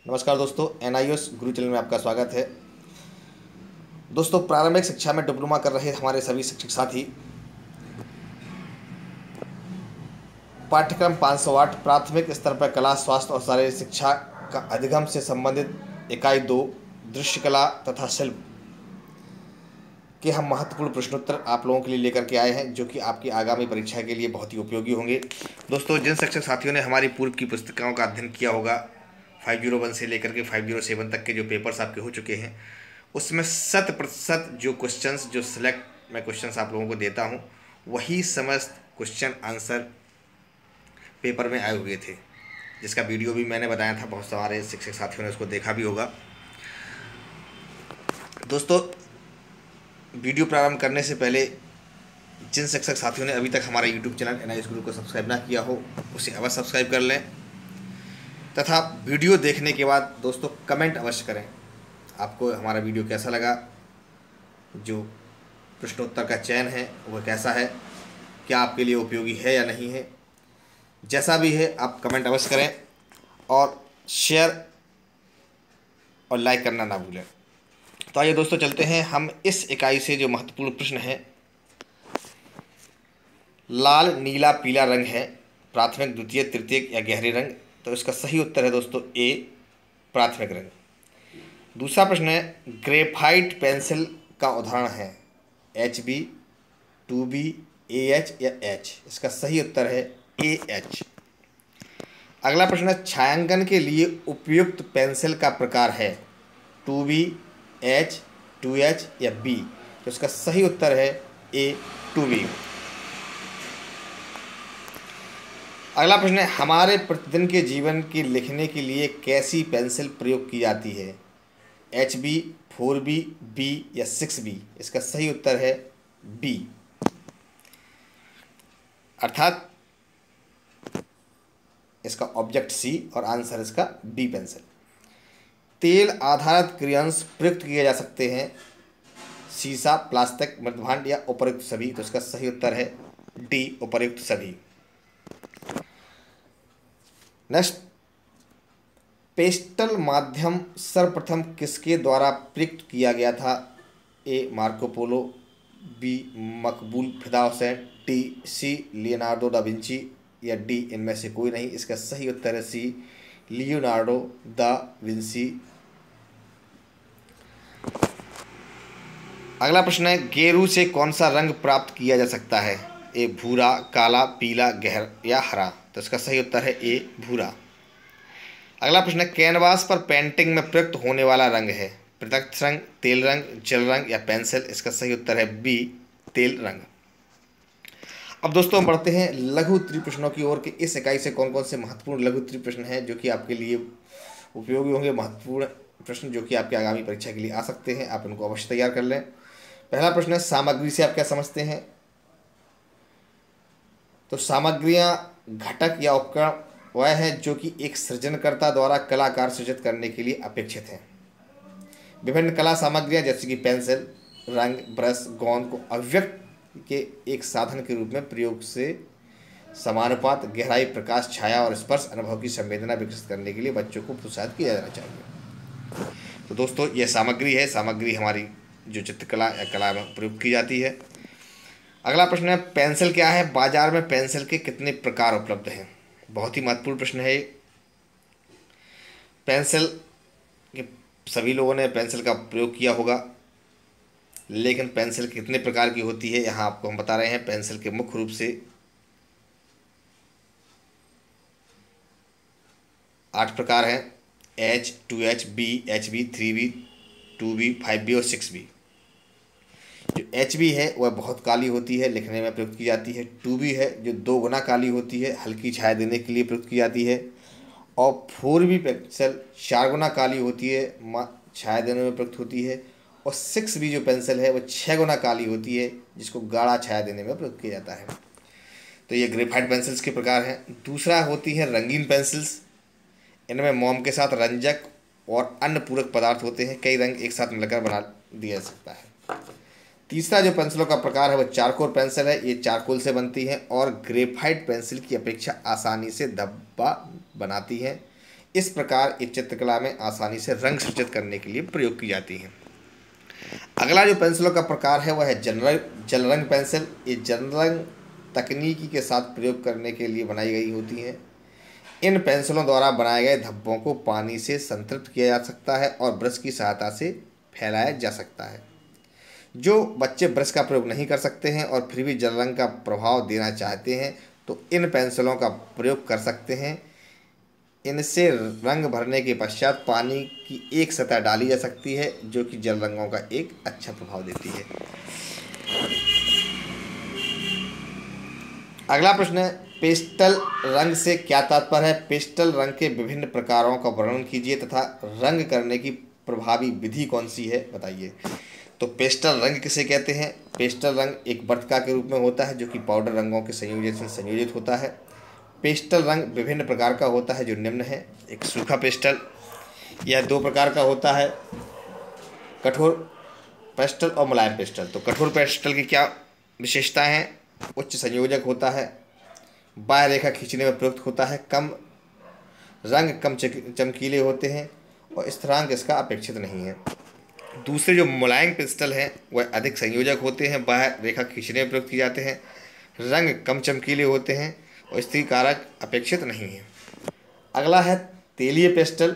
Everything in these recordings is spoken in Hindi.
नमस्कार दोस्तों, NIOS गुरु चैनल में आपका स्वागत है। दोस्तों, प्रारंभिक शिक्षा में डिप्लोमा कर रहे हमारे सभी शिक्षक साथी पाठ्यक्रम 508 प्राथमिक स्तर पर कला, स्वास्थ्य और शारीरिक शिक्षा का अधिगम से संबंधित इकाई 2 दृश्य कला तथा शिल्प के हम महत्वपूर्ण प्रश्नोत्तर आप लोगों के लिए लेकर के आए हैं, जो कि आपकी आगामी परीक्षा के लिए बहुत ही उपयोगी होंगे। दोस्तों, जिन शिक्षक साथियों ने हमारी पूर्व की पुस्तिकाओं का अध्ययन किया होगा, 501 से लेकर के 507 तक के जो पेपर्स आपके हो चुके हैं, उसमें 100% जो क्वेश्चंस जो सिलेक्ट मैं क्वेश्चंस आप लोगों को देता हूं, वही समस्त क्वेश्चन आंसर पेपर में आए हुए थे, जिसका वीडियो भी मैंने बताया था। बहुत सारे शिक्षक साथियों ने उसको देखा भी होगा। दोस्तों, वीडियो प्रारंभ करने से पहले जिन शिक्षक साथियों ने अभी तक हमारा यूट्यूब चैनल NIOS गुरु को सब्सक्राइब ना किया हो, उसे अवश्य सब्सक्राइब कर लें तथा वीडियो देखने के बाद दोस्तों कमेंट अवश्य करें, आपको हमारा वीडियो कैसा लगा, जो प्रश्नोत्तर का चयन है वह कैसा है, क्या आपके लिए उपयोगी है या नहीं है। जैसा भी है आप कमेंट अवश्य करें और शेयर और लाइक करना ना भूलें। तो आइए दोस्तों चलते हैं हम इस इकाई से। जो महत्वपूर्ण प्रश्न है, लाल, नीला, पीला रंग है, प्राथमिक, द्वितीय, तृतीयक या गहरे रंग। तो इसका सही उत्तर है दोस्तों ए, प्राथमिक रंग। दूसरा प्रश्न है, ग्रेफाइट पेंसिल का उदाहरण है HB, 2B, AH या H। इसका सही उत्तर है AH। अगला प्रश्न है, छायांकन के लिए उपयुक्त पेंसिल का प्रकार है 2B, H, 2H या B। तो इसका सही उत्तर है A, 2B। अगला प्रश्न है, हमारे प्रतिदिन के जीवन के लिखने के लिए कैसी पेंसिल प्रयोग की जाती है HB, 4B, B या 6B। इसका सही उत्तर है B, अर्थात इसका ऑब्जेक्ट C और आंसर इसका B पेंसिल। तेल आधारित क्रियांश प्रयुक्त किए जा सकते हैं सीसा, प्लास्टिक, मृदभांड या उपर्युक्त सभी। तो इसका सही उत्तर है D, उपर्युक्त सभी। नेक्स्ट, पेस्टल माध्यम सर्वप्रथम किसके द्वारा प्रयुक्त किया गया था A, मार्को पोलो, B, मकबूल फिदा Hussain, C, Leonardo da Vinci या D, इनमें से कोई नहीं। इसका सही उत्तर है C, लियोनार्डो दा विंची। अगला प्रश्न है, गेरू से कौन सा रंग प्राप्त किया जा सकता है A, भूरा, काला, पीला, गहरा या हरा। तो इसका सही उत्तर है A, भूरा। अगला प्रश्न है, कैनवास पर पेंटिंग में प्रयुक्त होने वाला रंग है प्रत्यक्ष रंग, तेल रंग, जल रंग या पेंसिल। इसका सही उत्तर है B, तेल रंग। अब दोस्तों हम बढ़ते हैं लघु उत्तरीय प्रश्नों की ओर कि इस इकाई से कौन कौन से महत्वपूर्ण लघु उत्तरीय प्रश्न हैं जो कि आपके लिए उपयोगी होंगे। महत्वपूर्ण प्रश्न जो कि आपके आगामी परीक्षा के लिए आ सकते हैं, आप इनको अवश्य तैयार कर लें। पहला प्रश्न है, सामग्री से आप क्या समझते हैं। तो सामग्रियां घटक या उपकरण वह है जो कि एक सृजनकर्ता द्वारा कलाकार सृजित करने के लिए अपेक्षित हैं। विभिन्न कला सामग्रियां जैसे कि पेंसिल, रंग, ब्रश, गोंद को अभिव्यक्त के एक साधन के रूप में प्रयोग से समानुपात, गहराई, प्रकाश, छाया और स्पर्श अनुभव की संवेदना विकसित करने के लिए बच्चों को प्रोत्साहित किया जाना चाहिए। तो दोस्तों यह सामग्री है, सामग्री हमारी जो चित्रकला या कला में प्रयोग की जाती है। अगला प्रश्न है, पेंसिल क्या है। बाजार में पेंसिल के कितने प्रकार उपलब्ध हैं। बहुत ही महत्वपूर्ण प्रश्न है। पेंसिल के सभी लोगों ने पेंसिल का प्रयोग किया होगा, लेकिन पेंसिल कितने प्रकार की होती है यहाँ आपको हम बता रहे हैं। पेंसिल के मुख्य रूप से 8 प्रकार हैं H, 2H, B, HB, 3B, 2B, 5B और 6B। जो HB है वह बहुत काली होती है, लिखने में प्रयुक्त की जाती है। 2B है जो 2 गुना काली होती है, हल्की छाया देने के लिए प्रयुक्त की जाती है। और 4B पेंसिल 4 गुना काली होती है, छाया देने में प्रयुक्त होती है। और 6B जो पेंसिल है वह 6 गुना काली होती है, जिसको गाढ़ा छाया देने में प्रयुक्त किया जाता है। तो ये ग्रेफाइट पेंसिल्स के प्रकार हैं। दूसरा होती है रंगीन पेंसिल्स। इनमें मोम के साथ रंजक और अन्य पूरक पदार्थ होते हैं, कई रंग एक साथ मिलकर बना दिया जा सकता है। तीसरा जो पेंसिलों का प्रकार है वह चारकोल पेंसिल है। ये चारकोल से बनती हैं और ग्रेफाइट पेंसिल की अपेक्षा आसानी से धब्बा बनाती हैं। इस प्रकार इस चित्रकला में आसानी से रंग सृजित करने के लिए प्रयोग की जाती हैं। अगला जो पेंसिलों का प्रकार है वह है जल रंग पेंसिल। ये जल रंग तकनीकी के साथ प्रयोग करने के लिए बनाई गई होती हैं। इन पेंसिलों द्वारा बनाए गए धब्बों को पानी से संतृप्त किया जा सकता है और ब्रश की सहायता से फैलाया जा सकता है। जो बच्चे ब्रश का प्रयोग नहीं कर सकते हैं और फिर भी जल रंग का प्रभाव देना चाहते हैं तो इन पेंसिलों का प्रयोग कर सकते हैं। इनसे रंग भरने के पश्चात पानी की एक सतह डाली जा सकती है जो कि जल रंगों का एक अच्छा प्रभाव देती है। अगला प्रश्न है, पेस्टल रंग से क्या तात्पर्य है? पेस्टल रंग के विभिन्न प्रकारों का वर्णन कीजिए तथा रंग करने की प्रभावी विधि कौन सी है, बताइए। तो पेस्टल रंग किसे कहते हैं? पेस्टल रंग एक वर्तिका के रूप में होता है जो कि पाउडर रंगों के संयोजन से संयोजित होता है। पेस्टल रंग विभिन्न प्रकार का होता है जो निम्न है। एक सूखा पेस्टल, यह दो प्रकार का होता है, कठोर पेस्टल और मुलायम पेस्टल। तो कठोर पेस्टल की क्या विशेषताएं हैं? उच्च संयोजक होता है, बाह्य रेखा खींचने में प्रयुक्त होता है, कम रंग कम चमकीले होते हैं और स्थिरांक इसका अपेक्षित नहीं है। दूसरे जो मुलायम पेस्टल हैं वह अधिक संयोजक होते हैं, बाह्य रेखा खींचने में प्रयुक्त किए जाते हैं, रंग कम चमकीले होते हैं और स्थिर कारक अपेक्षित नहीं है। अगला है तेलीय पेस्टल।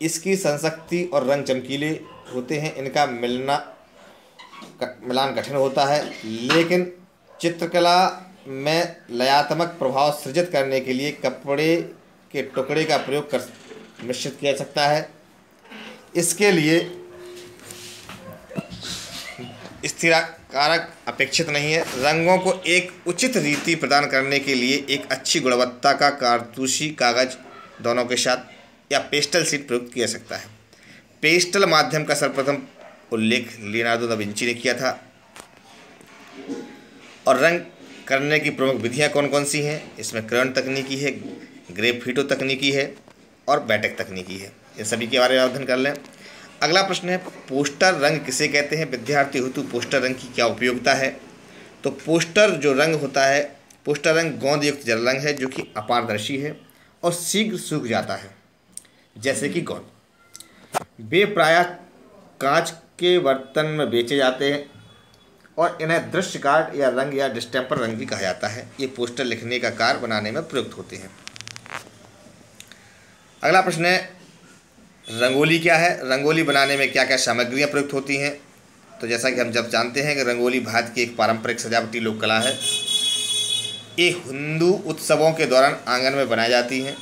इसकी संशक्ति और रंग चमकीले होते हैं, इनका मिलान कठिन होता है, लेकिन चित्रकला में लयात्मक प्रभाव सृजित करने के लिए कपड़े के टुकड़े का प्रयोग कर मिश्रित किया जा सकता है। इसके लिए स्थिर कारक अपेक्षित नहीं है। रंगों को एक उचित रीति प्रदान करने के लिए एक अच्छी गुणवत्ता का कारतूसी कागज दोनों के साथ या पेस्टल शीट प्रयुक्त किया जा सकता है। पेस्टल माध्यम का सर्वप्रथम उल्लेख लियोनार्डो दा विंची ने किया था। और रंग करने की प्रमुख विधियां कौन कौन सी हैं? इसमें क्रेयॉन तकनीकी है, ग्रेफिटो तकनीकी है और बैटेक तकनीकी है। इन सभी के बारे में अध्ययन कर लें। अगला प्रश्न है, पोस्टर रंग किसे कहते हैं? विद्यार्थी हेतु पोस्टर रंग की क्या उपयोगिता है? तो पोस्टर जो रंग होता है, पोस्टर रंग गोंद युक्त जल रंग है जो कि अपारदर्शी है और शीघ्र सूख जाता है जैसे कि गोंद। वे प्रायः कांच के बर्तन में बेचे जाते हैं और इन्हें दृश्य कार्ड या रंग या डिस्टेम्पर रंग भी कहा जाता है। ये पोस्टर लिखने का कार्य बनाने में प्रयुक्त होते हैं। अगला प्रश्न है, रंगोली क्या है? रंगोली बनाने में क्या क्या सामग्रियां प्रयुक्त होती हैं? तो जैसा कि हम जब जानते हैं कि रंगोली भारत की एक पारंपरिक सजावटी लोक कला है। ये हिंदू उत्सवों के दौरान आंगन में बनाई जाती हैं।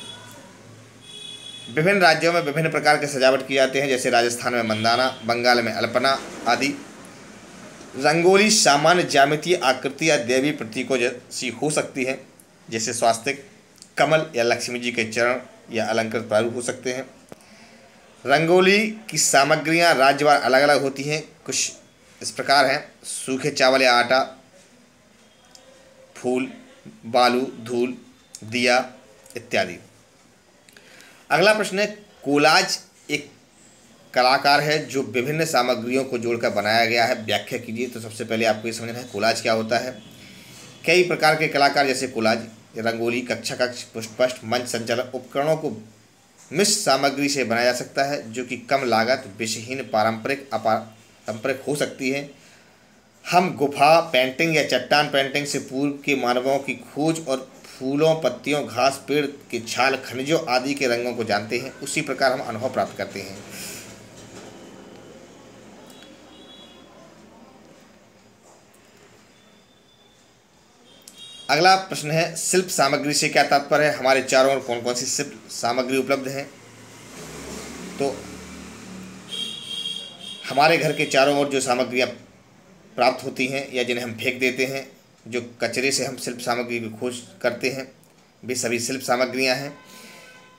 विभिन्न राज्यों में विभिन्न प्रकार के सजावट की जाते हैं, जैसे राजस्थान में मंदाना, बंगाल में अल्पना आदि। रंगोली सामान्य ज्यामितीय आकृति या देवी प्रतीकों जैसी हो सकती है, जैसे स्वास्तिक, कमल या लक्ष्मी जी के चरण या अलंकृत प्रारूप हो सकते हैं। रंगोली की सामग्रियां राज्यवार अलग अलग होती हैं। कुछ इस प्रकार हैं: सूखे चावल या आटा, फूल, बालू, धूल, दिया इत्यादि। अगला प्रश्न है, कोलाज एक कलाकार है जो विभिन्न सामग्रियों को जोड़कर बनाया गया है, व्याख्या कीजिए। तो सबसे पहले आपको ये समझना है कोलाज क्या होता है। कई प्रकार के कलाकार जैसे कोलाज, रंगोली, कक्षा कक्ष, पुष्पष्ट, मंच संचालन उपकरणों को मिश्र सामग्री से बनाया जा सकता है जो कि कम लागत, विषहीन, पारंपरिक हो सकती है। हम गुफा पेंटिंग या चट्टान पेंटिंग से पूर्व के मानवों की खोज और फूलों, पत्तियों, घास, पेड़ के छाल, खनिजों आदि के रंगों को जानते हैं, उसी प्रकार हम अनुभव प्राप्त करते हैं। अगला प्रश्न है, शिल्प सामग्री से क्या तात्पर्य है? हमारे चारों ओर कौन कौन सी शिल्प सामग्री उपलब्ध है? तो हमारे घर के चारों ओर जो सामग्रियाँ प्राप्त होती हैं या जिन्हें हम फेंक देते हैं, जो कचरे से हम शिल्प सामग्री की खोज करते हैं, वे सभी शिल्प सामग्रियाँ हैं।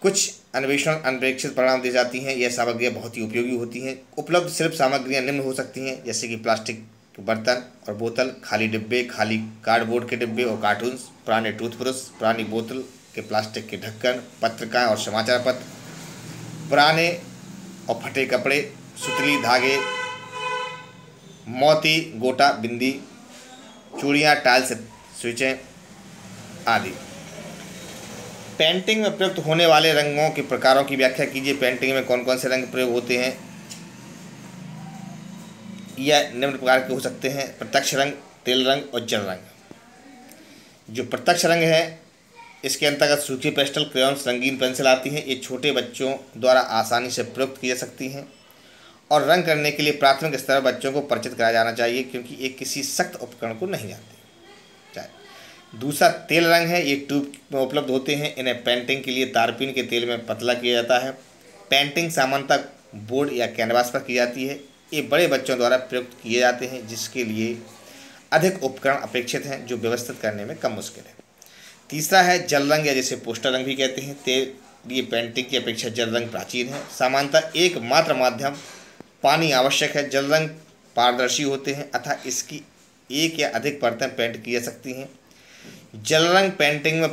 कुछ अन्वेषण अनपेक्षित परिणाम दी जाती हैं। यह सामग्रियाँ बहुत ही उपयोगी होती हैं। उपलब्ध शिल्प सामग्रियाँ निम्न हो सकती हैं, जैसे कि प्लास्टिक बर्तन और बोतल, खाली डिब्बे, खाली कार्डबोर्ड के डिब्बे और कार्टून्स, पुराने टूथब्रश, पुरानी बोतल के प्लास्टिक के ढक्कन, पत्रिकाएँ और समाचार पत्र, पुराने और फटे कपड़े, सुतली, धागे, मोती, गोटा, बिंदी, चूड़ियाँ, टाइल्स, स्विचें आदि। पेंटिंग में प्रयुक्त होने वाले रंगों के प्रकारों की व्याख्या कीजिए। पेंटिंग में कौन कौन से रंग प्रयोग होते हैं? यह निम्न प्रकार के हो सकते हैं: प्रत्यक्ष रंग, तेल रंग और जल रंग। जो प्रत्यक्ष रंग है, इसके अंतर्गत सूखी पेस्टल, क्रेयॉन्स, रंगीन पेंसिल आती हैं। ये छोटे बच्चों द्वारा आसानी से प्रयुक्त की जा सकती हैं और रंग करने के लिए प्राथमिक स्तर पर बच्चों को परिचित कराया जाना चाहिए, क्योंकि ये किसी सख्त उपकरण को नहीं जानते। दूसरा तेल रंग है। ये ट्यूब में उपलब्ध होते हैं। इन्हें पेंटिंग के लिए तारपीन के तेल में पतला किया जाता है। पेंटिंग सामान्यतः बोर्ड या कैनवास पर की जाती है। ये बड़े बच्चों द्वारा प्रयुक्त किए जाते हैं, जिसके लिए अधिक उपकरण अपेक्षित हैं, जो व्यवस्थित करने में कम मुश्किल है। तीसरा है जल रंग, या जिसे पोस्टर रंग भी कहते हैं। तेल ये पेंटिंग की अपेक्षा जल रंग प्राचीन है। सामान्यतः एकमात्र माध्यम पानी आवश्यक है। जल रंग पारदर्शी होते हैं, अतः इसकी एक या अधिक परतें पेंट की जा सकती हैं। जल रंग पेंटिंग में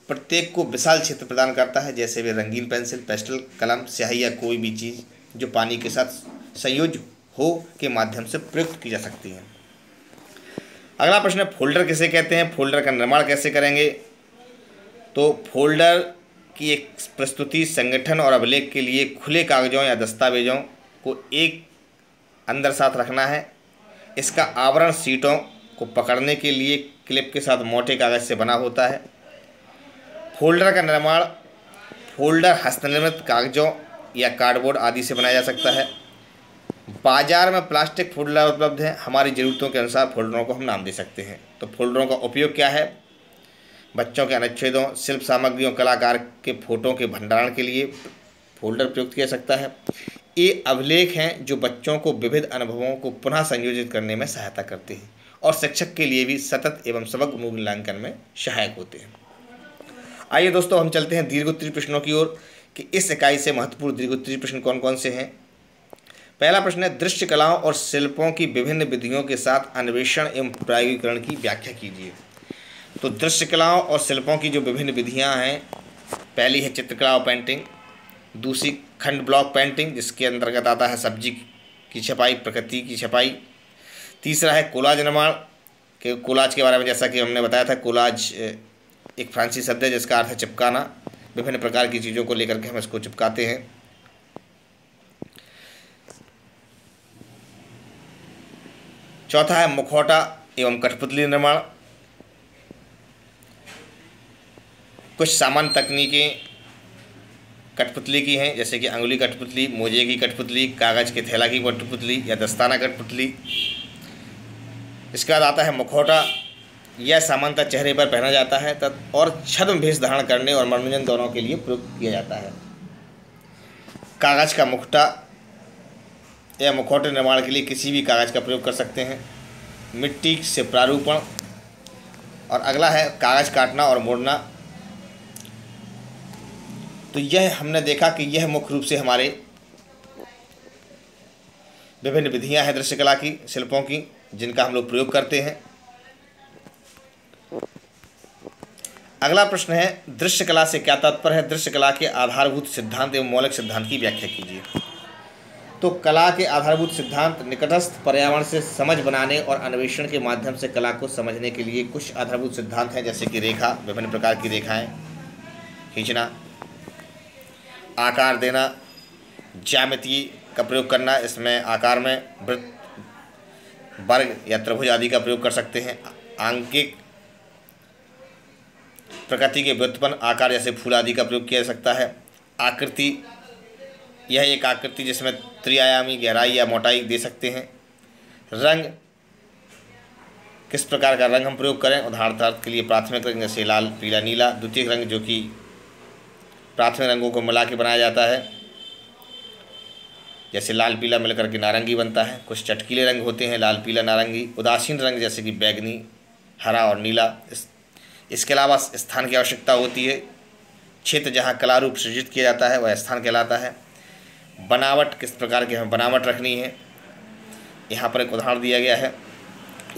प्रत्येक को विशाल क्षेत्र प्रदान करता है, जैसे वे रंगीन पेंसिल, पेस्टल, कलम, स्याही या कोई भी चीज़ जो पानी के साथ संयोज्य हो के माध्यम से प्रयुक्त की जा सकती है। अगला प्रश्न है, फोल्डर किसे कहते हैं? फोल्डर का निर्माण कैसे करेंगे? तो फोल्डर की एक प्रस्तुति, संगठन और अभिलेख के लिए खुले कागजों या दस्तावेजों को एक अंदर साथ रखना है। इसका आवरण सीटों को पकड़ने के लिए क्लिप के साथ मोटे कागज से बना होता है। फोल्डर का निर्माण फोल्डर हस्तनिर्मित कागजों या कार्डबोर्ड आदि से बनाया जा सकता है। बाजार में प्लास्टिक फोल्डर उपलब्ध हैं। हमारी ज़रूरतों के अनुसार फोल्डरों को हम नाम दे सकते हैं। तो फोल्डरों का उपयोग क्या है? बच्चों के अनुच्छेदों, शिल्प सामग्रियों, कलाकार के फोटो के भंडारण के लिए फोल्डर प्रयुक्त किया जा सकता है। ये अभिलेख हैं जो बच्चों को विविध अनुभवों को पुनः संयोजित करने में सहायता करते हैं और शिक्षक के लिए भी सतत एवं समग्र मूल्यांकन में सहायक होते हैं। आइए दोस्तों, हम चलते हैं दीर्घोत्तरीय प्रश्नों की ओर कि इस इकाई से महत्वपूर्ण दीर्घोत्तरीय प्रश्न कौन कौन से हैं। पहला प्रश्न है, दृश्य कलाओं और शिल्पों की विभिन्न विधियों के साथ अन्वेषण एवं प्रायोगिकरण की व्याख्या कीजिए। तो दृश्य कलाओं और शिल्पों की जो विभिन्न विधियां हैं, पहली है चित्रकला और पेंटिंग, दूसरी खंड ब्लॉक पेंटिंग, जिसके अंतर्गत आता है सब्जी की छपाई, प्रकृति की छपाई। तीसरा है कोलाज निर्माण। के कोलाज के बारे में जैसा कि हमने बताया था, कोलाज एक फ्रांसीसी शब्द है जिसका अर्थ है चिपकाना। विभिन्न प्रकार की चीज़ों को लेकर के हम इसको चिपकाते हैं। चौथा है मुखौटा एवं कठपुतली निर्माण। कुछ सामान्य तकनीकें कठपुतली की हैं, जैसे कि अंगुली कठपुतली, मोजे की कठपुतली, कागज़ के थैला की कठपुतली या दस्ताना कठपुतली। इसके बाद आता है मुखौटा। यह सामान्यतः चेहरे पर पहना जाता है और छद्म भेष धारण करने और मनोरंजन दोनों के लिए प्रयुक्त किया जाता है। कागज़ का मुखौटा या मुखौटे निर्माण के लिए किसी भी कागज़ का प्रयोग कर सकते हैं। मिट्टी से प्रारूपण। और अगला है कागज़ काटना और मोड़ना। तो यह हमने देखा कि यह मुख्य रूप से हमारे विभिन्न विधियां हैं दृश्य कला की, शिल्पों की, जिनका हम लोग प्रयोग करते हैं। अगला प्रश्न है, दृश्य कला से क्या तात्पर्य है? दृश्य कला के आधारभूत सिद्धांत एवं मौलिक सिद्धांत की व्याख्या कीजिए। तो कला के आधारभूत सिद्धांत निकटस्थ पर्यावरण से समझ बनाने और अन्वेषण के माध्यम से कला को समझने के लिए कुछ आधारभूत सिद्धांत हैं, जैसे कि रेखा, विभिन्न प्रकार की रेखाएं खींचना, आकार देना, ज्यामिति का प्रयोग करना, इसमें आकार में वृत्त, वर्ग या त्रिभुज आदि का प्रयोग कर सकते हैं। आंकिक प्रकृति के व्युत्पन्न आकार जैसे फूल आदि का प्रयोग किया जा सकता है। आकृति, यह एक आकृति जिसमें त्रिआयामी गहराई या मोटाई दे सकते हैं। रंग, किस प्रकार का रंग हम प्रयोग करें? उदाहरण के लिए प्राथमिक रंग जैसे लाल, पीला, नीला। द्वितीयक रंग जो कि प्राथमिक रंगों को मिला के बनाया जाता है, जैसे लाल पीला मिलकर के नारंगी बनता है। कुछ चटकीले रंग होते हैं, लाल पीला नारंगी। उदासीन रंग जैसे कि बैगनी, हरा और नीला। इसके अलावा स्थान की आवश्यकता होती है। क्षेत्र जहाँ कला रूप सृजित किया जाता है वह स्थान कहलाता है। बनावट, किस प्रकार की हमें बनावट रखनी है, यहाँ पर एक उदाहरण दिया गया है।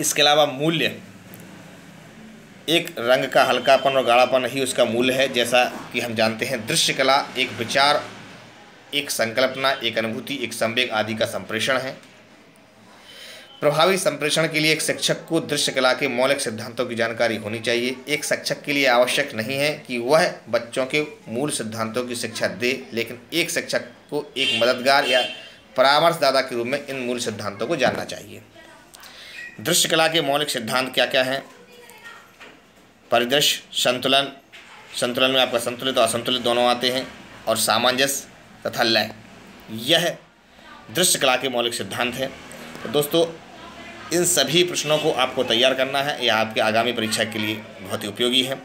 इसके अलावा मूल्य, एक रंग का हल्कापन और गाढ़ापन ही उसका मूल्य है। जैसा कि हम जानते हैं, दृश्य कला एक विचार, एक संकल्पना, एक अनुभूति, एक संवेग आदि का संप्रेषण है। प्रभावी संप्रेषण के लिए एक शिक्षक को दृश्य कला के मौलिक सिद्धांतों की जानकारी होनी चाहिए। एक शिक्षक के लिए आवश्यक नहीं है कि वह बच्चों के मूल सिद्धांतों की शिक्षा दे, लेकिन एक शिक्षक को एक मददगार या परामर्शदाता के रूप में इन मूल सिद्धांतों को जानना चाहिए। दृश्य कला के मौलिक सिद्धांत क्या क्या हैं? परिदृश्य, संतुलन, संतुलन में आपका संतुलित और असंतुलित दोनों आते हैं, और सामंजस्य तथा लय, यह दृश्य कला के मौलिक सिद्धांत हैं। तो दोस्तों, इन सभी प्रश्नों को आपको तैयार करना है, यह आपके आगामी परीक्षा के लिए बहुत ही उपयोगी है।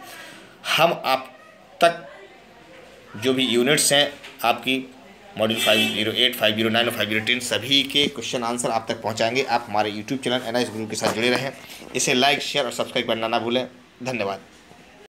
हम आप तक जो भी यूनिट्स हैं आपकी मॉड्यूल 508, 509 और 510 सभी के क्वेश्चन आंसर आप तक पहुंचाएंगे। आप हमारे यूट्यूब चैनल NIS गुरु के साथ जुड़े रहें। इसे लाइक, शेयर और सब्सक्राइब करना ना भूलें। धन्यवाद।